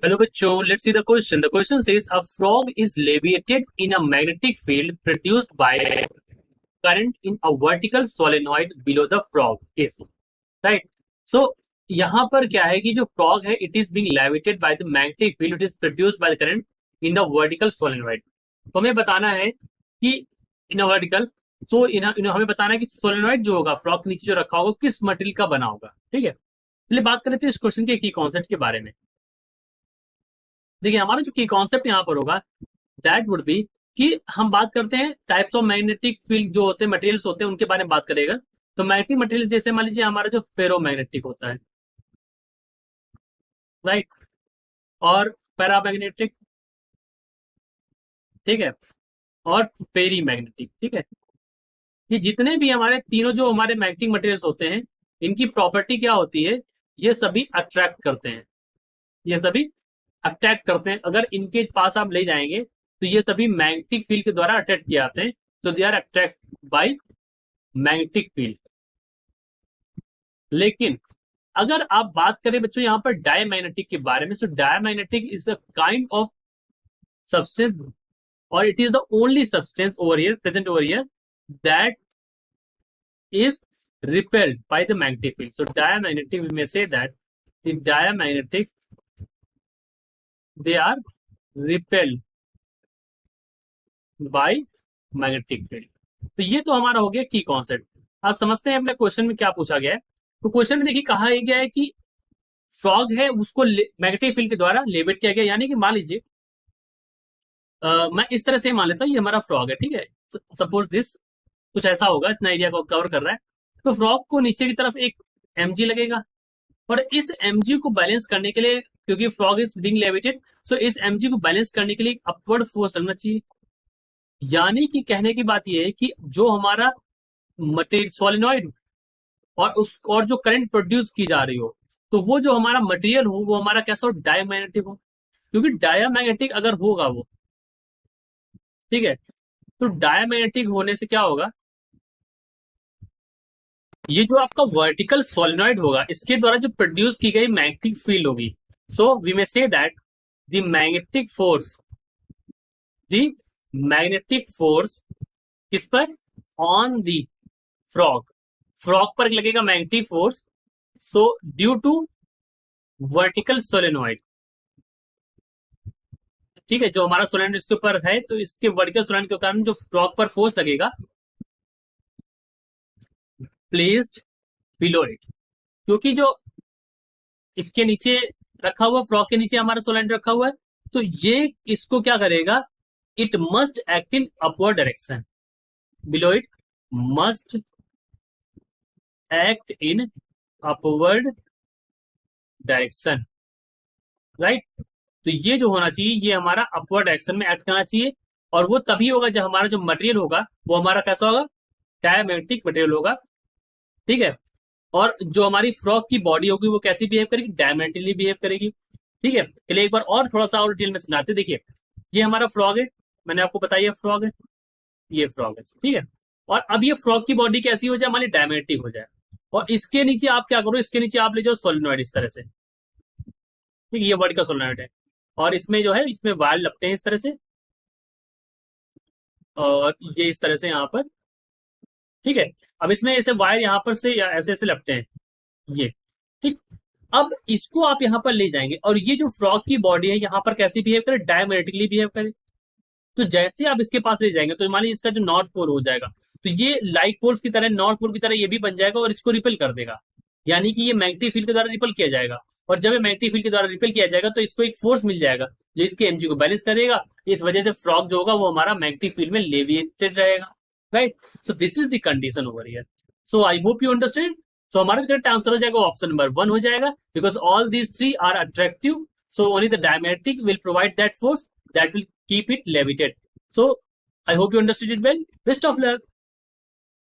Hello bachcho, let's see the question. The question says a frog is leviated in a magnetic field produced by current in a vertical solenoid below the frog is right. So यहाँ पर क्या है कि जो frog है it is being leviated by the magnetic field it is produced by the current in the vertical solenoid. तो हमें बताना है कि in a vertical तो हमें बताना है कि सोलेनॉइड जो होगा फ्रॉग के नीचे जो रखा होगा किस मटेरियल का बना होगा। ठीक है, पहले बात कर लेते हैं इस क्वेश्चन के की कॉन्सेप्ट के बारे में। देखिए हमारा जो की कॉन्सेप्ट यहाँ पर होगा दैट वुड बी कि हम बात करते हैं टाइप्स ऑफ मैग्नेटिक फील्ड जो होते हैं मटेरियल्स होते हैं उनके बारे में बात करेगा। तो मैग्नेटिक मटेरियल जैसे मान लीजिए हमारा जो फेरोमैग्नेटिक होता है राइट, और पैरामैग्नेटिक, ठीक है, और पेरी मैग्नेटिक। ठीक है, ये जितने भी हमारे तीनों जो हमारे मैग्नेटिक मटेरियल्स होते हैं इनकी प्रॉपर्टी क्या होती है, ये सभी अट्रैक्ट करते हैं, ये सभी अट्रैक्ट करते हैं। अगर इनके पास आप ले जाएंगे तो ये सभी मैग्नेटिक फील्ड के द्वारा अट्रैक्ट किए जाते हैं। So they are attract by magnetic field. लेकिन अगर आप बात करें बच्चों यहाँ पर डायमैग्नेटिक के बारे में, so diamagnetic is a kind of substance और it is the only substance over here present over here that is repelled by the magnetic field. So diamagnetic, we may say that the diamagnetic they are repelled by magnetic field. तो ये तो हमारा हो गया की concept. आप समझते हैं अपने क्वेश्चन में क्या पूछा गया है। तो क्वेश्चन में देखिए कहा गया है कि फ्रॉग है उसको मैग्नेटिक फील्ड के द्वारा लेविट किया गया, यानी कि मान लीजिए मैं इस तरह से मान लेता हूँ ये हमारा फ्रॉग है। ठीक है, सपोज दिस कुछ ऐसा होगा, इतना एरिया को कवर कर रहा है। तो फ्रॉग को नीचे की तरफ एक mg लगेगा और इस mg को बैलेंस करने के लिए, क्योंकि फ्रॉग इज बीइंग लेविटेड, सो इस mg को बैलेंस करने के लिए अपवर्ड फोर्स लगना चाहिए। यानी कि कहने की बात यह है कि जो हमारा मटेरियल सोलेनॉइड और जो करंट प्रोड्यूस की जा रही हो तो वो जो हमारा मटेरियल हो वो हमारा कैसा हो, डायमैग्नेटिक हो। क्योंकि डायमैग्नेटिक अगर होगा वो, ठीक है, तो डायमैग्नेटिक होने से क्या होगा, ये जो आपका वर्टिकल सोलेनॉइड होगा इसके द्वारा जो प्रोड्यूस की गई मैग्नेटिक फील्ड होगी, so we may say that the magnetic force किस पर, ऑन द फ्रॉग पर लगेगा magnetic force. So due to vertical solenoid, ठीक है, जो हमारा सोलेनॉइड इसके ऊपर है तो इसके वर्टिकल सोलेनॉइड के कारण जो फ्रॉग पर फोर्स लगेगा प्लेस्ड बिलो इट, क्योंकि जो इसके नीचे रखा हुआ फ्रॉग के नीचे हमारा सोलेनॉइड रखा हुआ है तो ये इसको क्या करेगा, it must act in upward direction, below it must act in upward direction right. तो ये जो होना चाहिए ये हमारा अपवर्ड डायरेक्शन में एक्ट करना चाहिए और वो तभी होगा जब हमारा जो मटेरियल होगा वो हमारा कैसा होगा, डायमैग्नेटिक मटेरियल होगा। ठीक है, और जो हमारी फ्रॉग की बॉडी होगी वो कैसी बिहेव करेगी, डायमैग्नेटिकली बिहेव करेगी। ठीक है, चलिए एक बार और थोड़ा सा और डिटेल में समझाते। देखिए ये हमारा फ्रॉग है, मैंने आपको बताया फ्रॉग है, ये फ्रॉग है। ठीक है, और अब ये फ्रॉग की बॉडी कैसी हो जाए, हमारी डायमैग्नेटिक हो जाए और इसके नीचे आप क्या करो, इसके नीचे आप ले जाओ सोलेनॉइड इस तरह से। ठीक है, ये वर्टिकल सोलेनॉइड है और इसमें जो है इसमें वायर लपटे हैं इस तरह से और ये इस तरह से यहाँ पर। ठीक है, अब इसमें ऐसे वायर यहाँ पर से या ऐसे ऐसे लपटे हैं ये। ठीक, अब इसको आप यहाँ पर ले जाएंगे और ये जो फ्रॉग की बॉडी है यहाँ पर कैसी बिहेव करे, डायमैग्नेटिकली बिहेव करे। तो जैसे आप इसके पास ले जाएंगे तो मान लीजिए इसका जो नॉर्थ पोल हो जाएगा तो ये लाइक पोल्स की तरह नॉर्थ पोल की तरह ये भी बन जाएगा और इसको रिपेल कर देगा, यानी कि ये मैग्नेटिक फील्ड के द्वारा रिपेल किया जाएगा। और जब ये मैग्नेटिक फील्ड के द्वारा रिपेल किया जाएगा तो इसको एक फोर्स मिल जाएगा जो इसके एमजी को बैलेंस करेगा। इस वजह से फ्रॉग जो होगा वो हमारा मैग्नेटिक फील्ड में लेविएटेड रहेगा right. So this is the condition over here. So I hope you understand. So हमारा जो करेक्ट आंसर हो जाएगा ऑप्शन नंबर 1 हो जाएगा, because all these 3 are attractive, so only the diamagnetic will provide that force that will keep it levitated. So I hope you understood it well. Best of luck.